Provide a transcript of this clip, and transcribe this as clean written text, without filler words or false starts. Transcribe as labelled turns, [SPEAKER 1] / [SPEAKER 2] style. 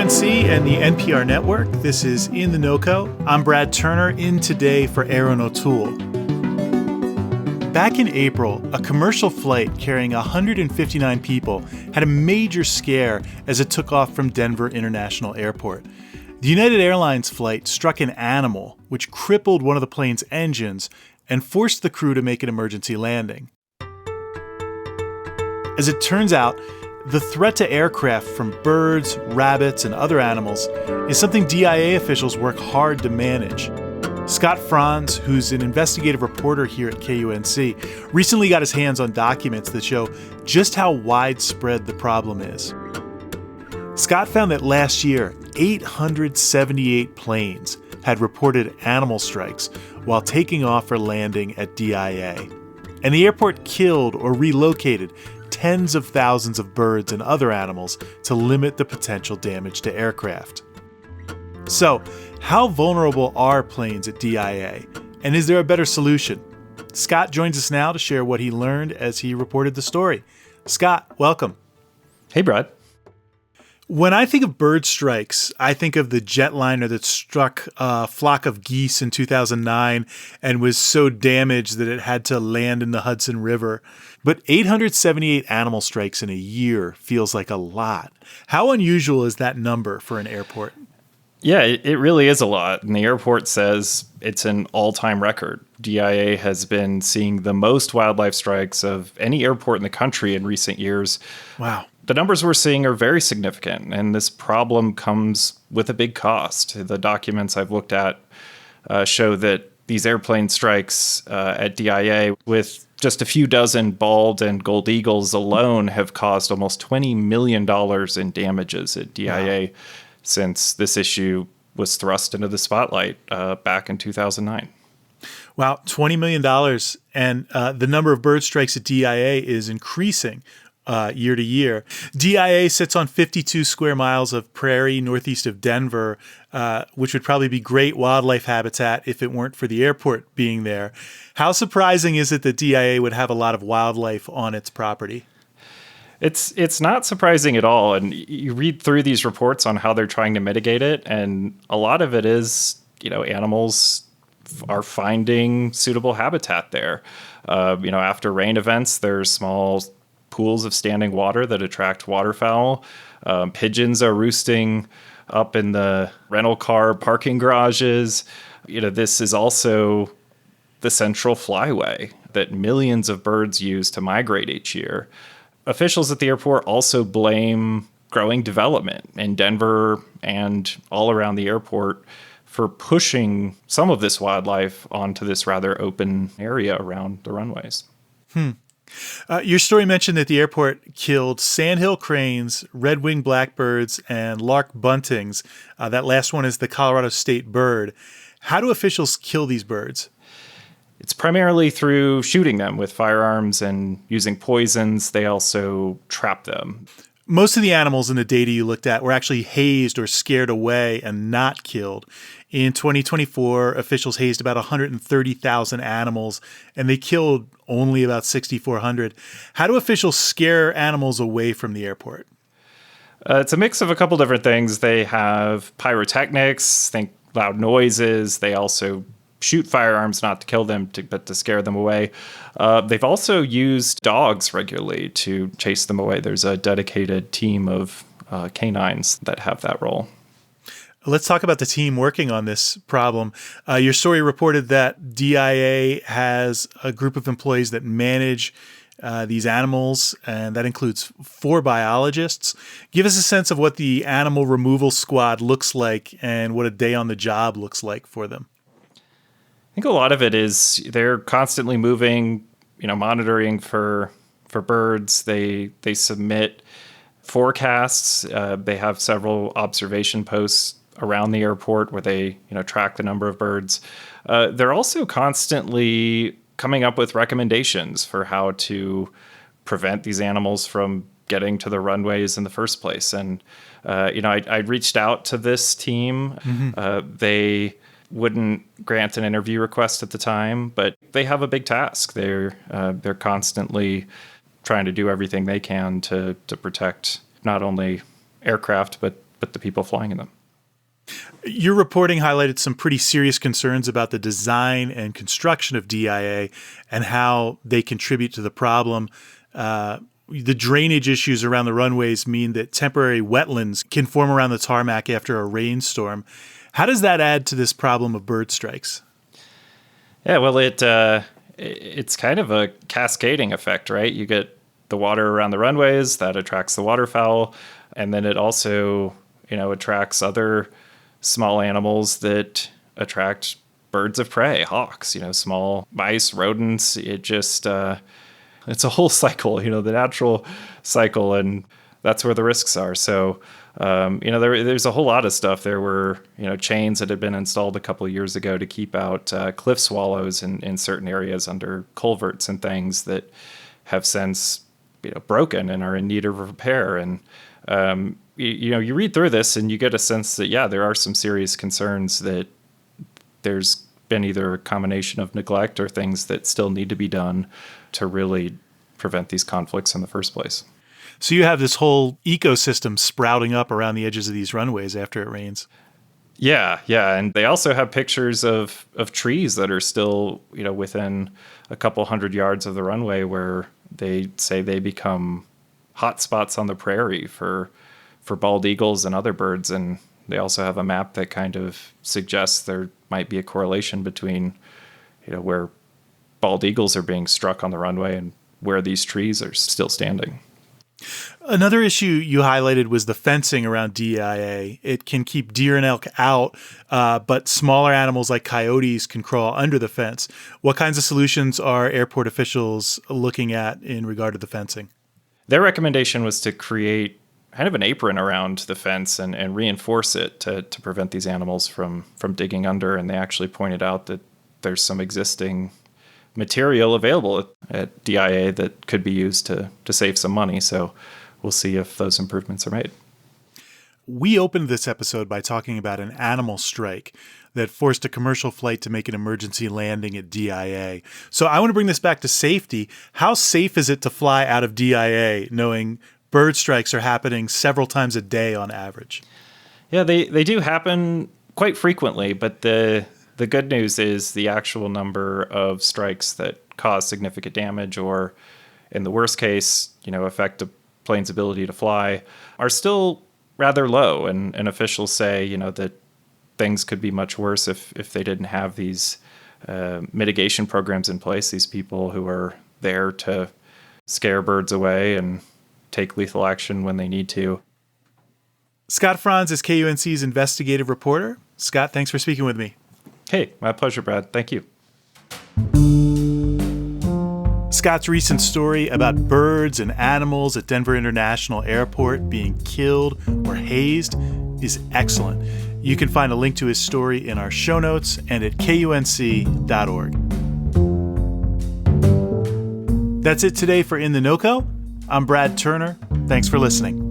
[SPEAKER 1] KUNC and the NPR network. This is In The NoCo. I'm Brad Turner, in today for Aaron O'Toole. Back in April, a commercial flight carrying 159 people had a major scare as it took off from Denver International Airport. The United Airlines flight struck an animal, which crippled one of the plane's engines and forced the crew to make an emergency landing. As it turns out, the threat to aircraft from birds, rabbits, and other animals is something DIA officials work hard to manage. Scott Franz, who's an investigative reporter here at KUNC, recently got his hands on documents that show just how widespread the problem is. Scott found that last year, 878 planes had reported animal strikes while taking off or landing at DIA. And the airport killed or relocated tens of thousands of birds and other animals to limit the potential damage to aircraft. So, how vulnerable are planes at DIA? And is there a better solution? Scott joins us now to share what he learned as he reported the story. Scott, welcome.
[SPEAKER 2] Hey, Brad.
[SPEAKER 1] When I think of bird strikes, I think of the jetliner that struck a flock of geese in 2009 and was so damaged that it had to land in the Hudson River. But 878 animal strikes in a year feels like a lot. How unusual is that number for an airport?
[SPEAKER 2] Yeah, it really is a lot. And the airport says it's an all-time record. DIA has been seeing the most wildlife strikes of any airport in the country in recent years.
[SPEAKER 1] Wow.
[SPEAKER 2] The numbers we're seeing are very significant, and this problem comes with a big cost. The documents I've looked at show that these airplane strikes at DIA, with just a few dozen bald and gold eagles alone, have caused almost $20 million in damages at DIA since this issue was thrust into the spotlight back in 2009.
[SPEAKER 1] Wow, $20 million. And the number of bird strikes at DIA is increasing year to year. DIA sits on 52 square miles of prairie northeast of Denver, which would probably be great wildlife habitat if it weren't for the airport being there. How surprising is it that DIA would have a lot of wildlife on its property?
[SPEAKER 2] It's not surprising at all. And you read through these reports on how they're trying to mitigate it, and a lot of it is, animals are finding suitable habitat there. After rain events, there's small pools of standing water that attract waterfowl. Pigeons are roosting up in the rental car parking garages. This is also the central flyway that millions of birds use to migrate each year. Officials at the airport also blame growing development in Denver and all around the airport for pushing some of this wildlife onto this rather open area around the runways.
[SPEAKER 1] Your story mentioned that the airport killed sandhill cranes, red-winged blackbirds, and lark buntings. That last one is the Colorado state bird. How do officials kill these birds?
[SPEAKER 2] It's primarily through shooting them with firearms and using poisons. They also trap them.
[SPEAKER 1] Most of the animals in the data you looked at were actually hazed or scared away and not killed. In 2024, officials hazed about 130,000 animals, and they killed only about 6,400. How do officials scare animals away from the airport?
[SPEAKER 2] It's a mix of a couple different things. They have pyrotechnics, think loud noises. They also shoot firearms, not to kill them, but to scare them away. They've also used dogs regularly to chase them away. There's a dedicated team of canines that have that role.
[SPEAKER 1] Let's talk about the team working on this problem. Your story reported that DIA has a group of employees that manage these animals, and that includes 4 biologists. Give us a sense of what the animal removal squad looks like and what a day on the job looks like for them.
[SPEAKER 2] I think a lot of it is they're constantly moving, monitoring for birds. They submit forecasts. They have several observation posts around the airport where they, track the number of birds. They're also constantly coming up with recommendations for how to prevent these animals from getting to the runways in the first place. And, I reached out to this team. They wouldn't grant an interview request at the time, but they have a big task. They're constantly trying to do everything they can to protect not only aircraft, but but the people flying in them.
[SPEAKER 1] Your reporting highlighted some pretty serious concerns about the design and construction of DIA and how they contribute to the problem. The drainage issues around the runways mean that temporary wetlands can form around the tarmac after a rainstorm. How does that add to this problem of bird strikes?
[SPEAKER 2] Yeah, well, it's kind of a cascading effect, right? You get the water around the runways, that attracts the waterfowl, and then it also, attracts other small animals that attract birds of prey, hawks, small mice, rodents. It just, it's a whole cycle, the natural cycle, and that's where the risks are. So, there's a whole lot of stuff. There were, chains that had been installed a couple of years ago to keep out cliff swallows in certain areas under culverts and things that have since, broken and are in need of repair. And, you read through this and you get a sense that, there are some serious concerns that there's been either a combination of neglect or things that still need to be done to really prevent these conflicts in the first place.
[SPEAKER 1] So you have this whole ecosystem sprouting up around the edges of these runways after it rains.
[SPEAKER 2] Yeah. And they also have pictures of trees that are still, within a couple hundred yards of the runway where they say they become hot spots on the prairie for bald eagles and other birds. And they also have a map that kind of suggests there might be a correlation between, where bald eagles are being struck on the runway and where these trees are still standing.
[SPEAKER 1] Another issue you highlighted was the fencing around DIA. It can keep deer and elk out, but smaller animals like coyotes can crawl under the fence. What kinds of solutions are airport officials looking at in regard to the fencing?
[SPEAKER 2] Their recommendation was to create kind of an apron around the fence and reinforce it to prevent these animals from digging under. And they actually pointed out that there's some existing material available at DIA that could be used to save some money. So we'll see if those improvements are made.
[SPEAKER 1] We opened this episode by talking about an animal strike that forced a commercial flight to make an emergency landing at DIA. So I want to bring this back to safety. How safe is it to fly out of DIA knowing bird strikes are happening several times a day on average?
[SPEAKER 2] Yeah, they do happen quite frequently, but the good news is the actual number of strikes that cause significant damage or, in the worst case, affect a plane's ability to fly are still rather low. And officials say, that things could be much worse if they didn't have these mitigation programs in place, these people who are there to scare birds away and take lethal action when they need to.
[SPEAKER 1] Scott Franz is KUNC's investigative reporter. Scott, thanks for speaking with me.
[SPEAKER 2] Hey, my pleasure, Brad. Thank you.
[SPEAKER 1] Scott's recent story about birds and animals at Denver International Airport being killed or hazed is excellent. You can find a link to his story in our show notes and at KUNC.org. That's it today for In The NoCo. I'm Brad Turner. Thanks for listening.